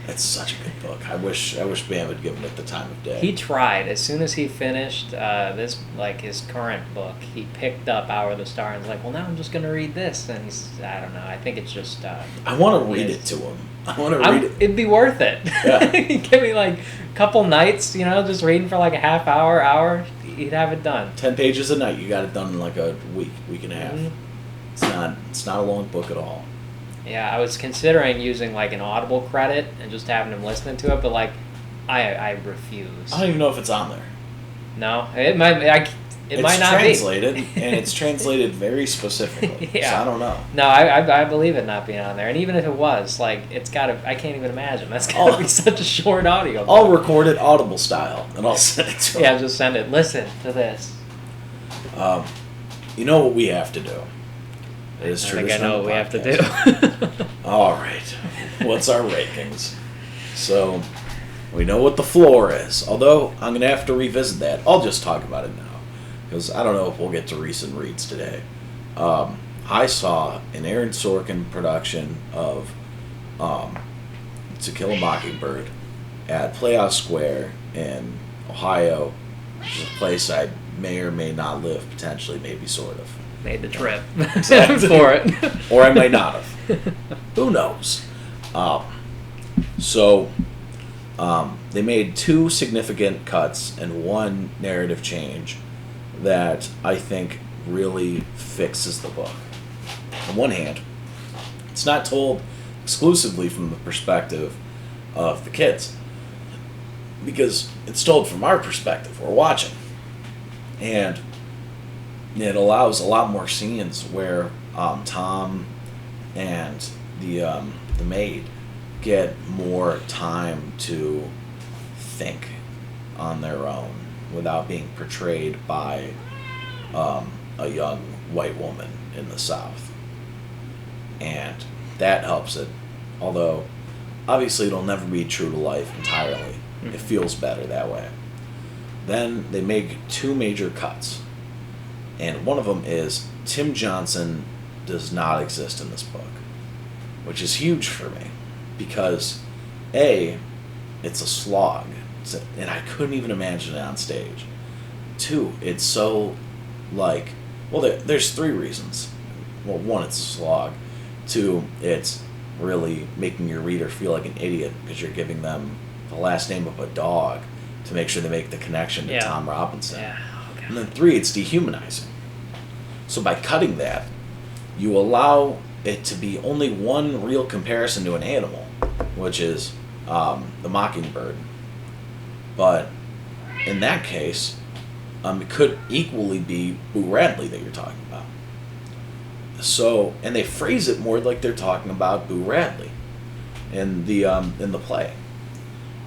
It's such a good book. I wish Bam had given it the time of day. He tried. As soon as he finished his current book, he picked up Hour of the Star and was like, well, now I'm just going to read this. And I don't know. I think it's just... I want to read it to him. I want to read it. It'd be worth it. Yeah. Give me like a couple nights, just reading for like a half hour. He'd have it done. 10 pages a night. You got it done in like a week and a half. Mm-hmm. It's not a long book at all. Yeah, I was considering using like an Audible credit and just having him listening to it, but like, I refuse. I don't even know if it's on there. No, it might. It might not be. It's translated, and it's translated very specifically. Yeah. So I don't know. No, I believe it not being on there, and even if it was, like, it's gotta. I can't even imagine. That's gotta be such a short audio. I'll record it Audible style, and I'll send it to him. Yeah, just send it. Listen to this. You know what we have to do? It is I think I know what we have to do. All right. What's our rankings? So, we know what the floor is. Although, I'm going to have to revisit that. I'll just talk about it now. Because I don't know if we'll get to recent reads today. I saw an Aaron Sorkin production of To Kill a Mockingbird at Playhouse Square in Ohio, which is a place I may or may not live, potentially, maybe sort of. Made the trip Exactly. for it. Or I might not have. Who knows? They made 2 significant cuts and 1 narrative change that I think really fixes the book. On one hand, it's not told exclusively from the perspective of the kids, because it's told from our perspective. We're watching. And it allows a lot more scenes where Tom and the maid get more time to think on their own without being portrayed by a young white woman in the South. And that helps it. Although, obviously it'll never be true to life entirely. Mm-hmm. It feels better that way. Then they make 2 major cuts. And one of them is Tim Johnson does not exist in this book, which is huge for me because, A, it's a slog, and I couldn't even imagine it on stage. 2, it's so, like, well, there's 3 reasons. Well, 1, it's a slog. 2, it's really making your reader feel like an idiot because you're giving them the last name of a dog to make sure they make the connection to Tom Robinson. Yeah. And then 3, it's dehumanizing. So by cutting that, you allow it to be only one real comparison to an animal, which is the mockingbird. But in that case, it could equally be Boo Radley that you're talking about. So, and they phrase it more like they're talking about Boo Radley in the play.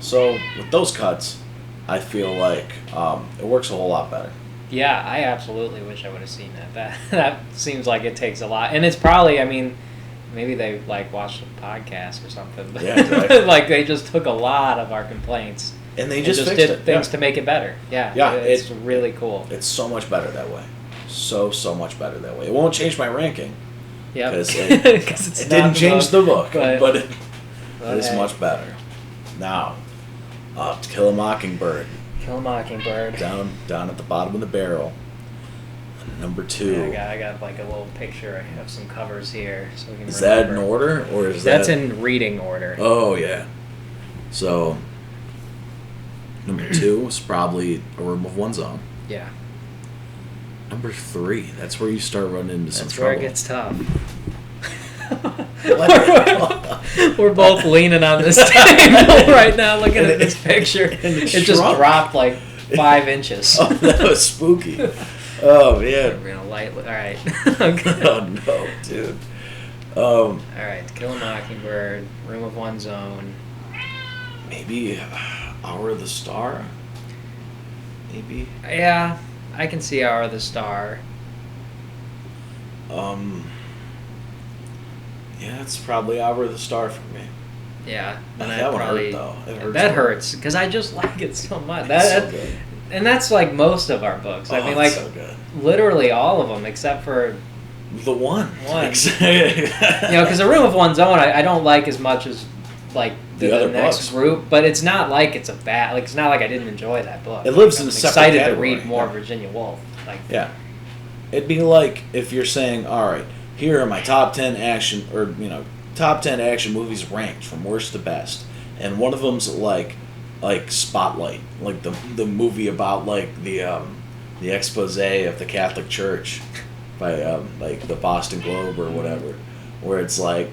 So with those cuts, I feel like it works a whole lot better. Yeah, I absolutely wish I would have seen that. That seems like it takes a lot, and it's probably, I mean, maybe they like watched a podcast or something. But yeah, exactly. Like they just took a lot of our complaints and they just did it. things to make it better. Yeah, yeah, it's really cool. It's so much better that way. So much better that way. It won't change my ranking. Yeah, because it didn't change the book, but it is much better. Now, To Kill a Mockingbird. Kill a Mockingbird. Down at the bottom of the barrel. Number 2. Yeah, I got like a little picture of some covers here, so we can. Is that in order, or is that's in reading order? Oh yeah. So number 2 is probably A Room of One's Own. Yeah. Number 3, that's where you start running into some trouble. That's where it gets tough. We're both leaning on this table right now, looking at this picture. It just dropped like 5 inches. Oh, that was spooky. Oh man. We're gonna lightly. All right. Okay. Oh no, dude. All right. Kill a Mockingbird. Room of One's Own. Maybe Hour of the Star. Maybe. Yeah, I can see Hour of the Star. Yeah, it's probably Hour of the Star for me. Yeah, that one hurt though. That hurts because I just like it so much. It's so good. And that's like most of our books. I mean, like so good. Literally all of them except for the one. Because A Room of One's Own, I don't like as much as like the other next books. group, but it's not like it's a bad. Like it's not like I didn't enjoy that book. It lives in I'm a separate excited category. to read more Yeah. Virginia Woolf. Like Yeah. It'd be like if you're saying, all right, here are my top 10 action, or, top 10 action movies ranked from worst to best. And one of them's like Spotlight, like the movie about like the expose of the Catholic Church by like the Boston Globe or whatever, where it's like,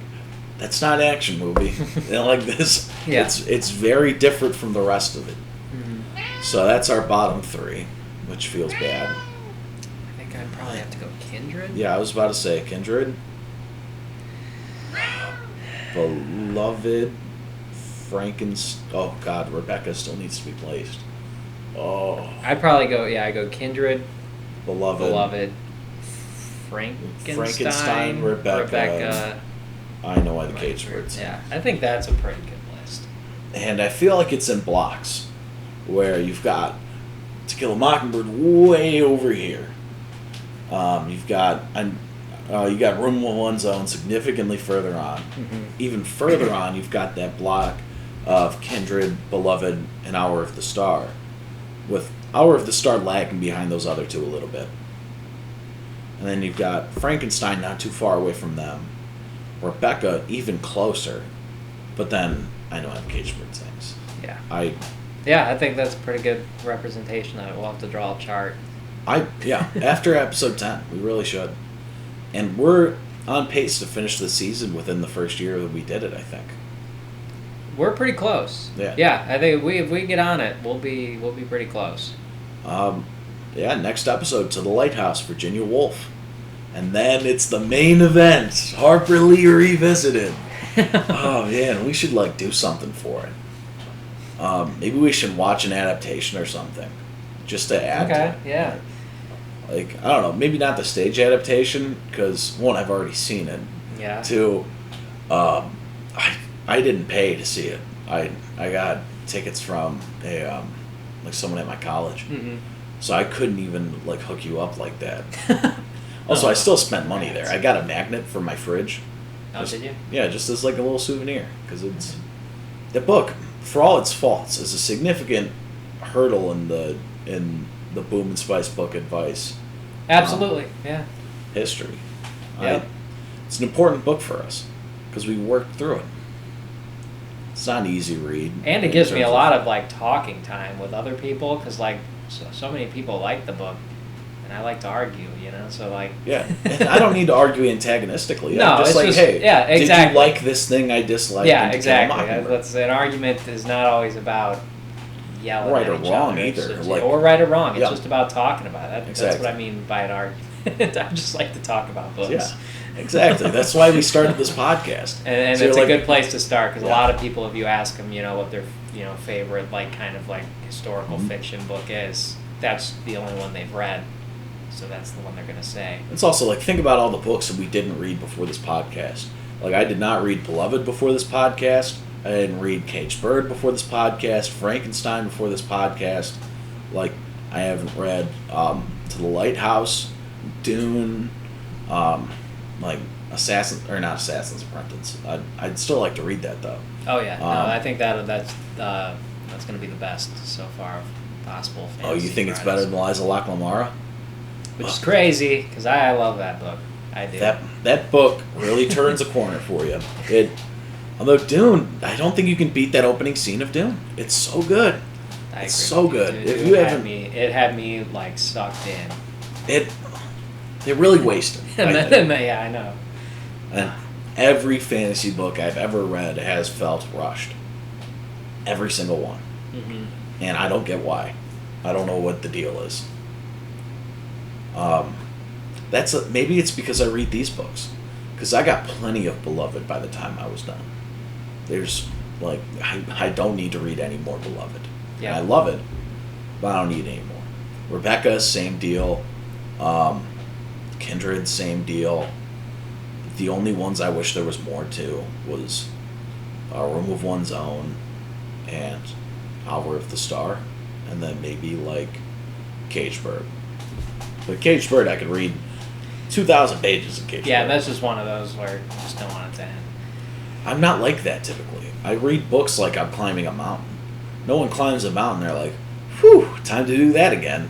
that's not an action movie. And like this, Yeah. it's very different from the rest of it. Mhm. So that's our bottom 3, which feels bad. I think I'd probably have to go Kindred. Yeah, I was about to say Kindred. Beloved, Frankenstein. Oh God, Rebecca still needs to be placed. Oh, I'd probably go. Yeah, I go Kindred, Beloved. Frankenstein, Rebecca. I Know Why the Cage Birds. Yeah, I think that's a pretty good list. And I feel like it's in blocks, where you've got To Kill a Mockingbird way over here. You've got you got Room 1 Zone significantly further on. Mm-hmm. Even further on, you've got that block of Kindred, Beloved, and Hour of the Star, with Hour of the Star lagging behind those other two a little bit. And then you've got Frankenstein not too far away from them, Rebecca even closer, but then I Know How the Cage Bird sings. Yeah. I I think that's a pretty good representation of it. We'll have to draw a chart. After episode 10, we really should. And we're on pace to finish the season within the first year that we did it, I think. We're pretty close. Yeah. Yeah, I think if we get on it, we'll be pretty close. Next episode, To the Lighthouse, Virginia Woolf. And then it's the main event, Harper Lee Revisited. Oh man, we should do something for it. Maybe we should watch an adaptation or something, just to add. Okay, to it. yeah. I don't know, maybe not the stage adaptation, because one, I've already seen it. Yeah. Two, I didn't pay to see it. I got tickets from someone at my college, Mm-hmm. so I couldn't even hook you up like that. Also, I still spent money there. I got a magnet for my fridge. Oh, did you? Yeah, just as a little souvenir, because it's the book, for all its faults, is a significant hurdle in the Boom and Spice book advice Absolutely. Yeah. history. Yeah. It's an important book for us because we worked through it. It's not an easy read. And it gives me a lot of talking time with other people because so many people like the book, and I like to argue. So Yeah, and I don't need to argue antagonistically. No, I'm just it's just- yeah, Did exactly. you like this thing I disliked? yeah, in To Kill a exactly. Mockingbird? An argument is not always about yelling Right at or each wrong other. either, It's like- or right or wrong. It's Yeah. just about talking about it. That's Exactly. what I mean by an argument. I just like to talk about books. Yeah, exactly. That's why we started this podcast. And So it's you're a good place to start because Yeah. a lot of people, if you ask them, what their favorite historical Mhm. fiction book is, that's the only one they've read. So that's the one they're gonna say. It's also think about all the books that we didn't read before this podcast. I did not read Beloved before this podcast. I didn't read Caged Bird before this podcast. Frankenstein before this podcast. I haven't read To the Lighthouse, Dune, Assassin's Apprentice. I'd still like to read that though. Oh yeah, no, Um, I think that's gonna be the best so far of possible. Oh, you fantasy think it's writers. better than Liza Lachlamara? Which is crazy because I love that book. I do. That book really turns a corner for you. Although Dune, I don't think you can beat that opening scene of Dune. It's so good. I It's agree so with good. Dude, If it you had haven't- me, it had me sucked in. They really wasted. I think. Yeah, I know. And every fantasy book I've ever read has felt rushed. Every single one. Mm-hmm. And I don't get why. I don't know what the deal is. Maybe it's because I read these books. Because I got plenty of Beloved by the time I was done. There's, I don't need to read any more Beloved. Yeah. And I love it, but I don't need any more. Rebecca, same deal. Kindred, same deal. The only ones I wish there was more to was Room of One's Own and Hour of the Star, and then maybe Caged Bird. But Caged Bird, I could read 2,000 pages of Caged Yeah, Bird. that's just one of those where I just don't want it to end. I'm not like that typically. I read books like I'm climbing a mountain. No one climbs a mountain. They're like, whew, time to do that again.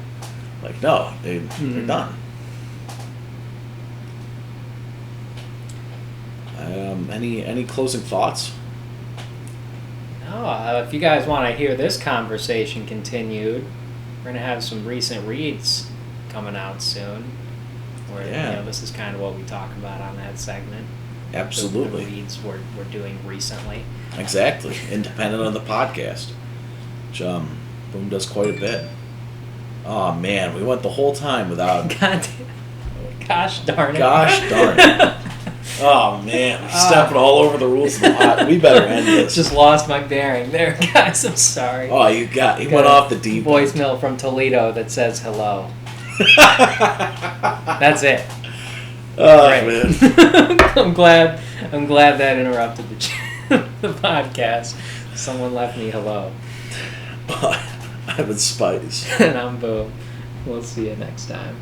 Like, no, they're done. Any closing thoughts? No, if you guys want to hear this conversation continued, we're going to have some recent reads coming out soon. Where, this is kind of what we talk about on that segment. Absolutely. The reads we're doing recently. Exactly. Independent of the podcast. Which, Boom does quite a bit. Oh, man, we went the whole time without... Gosh darn it. Gosh darn it. Oh, man, we're stepping all over the rules of the pod. We better end this. Just lost my bearing there, guys. I'm sorry. Oh, he went off the deep voicemail from Toledo that says hello. That's it. Oh, man. I'm glad that interrupted the podcast. Someone left me hello. I'm in Spice. And I'm Boom. We'll see you next time.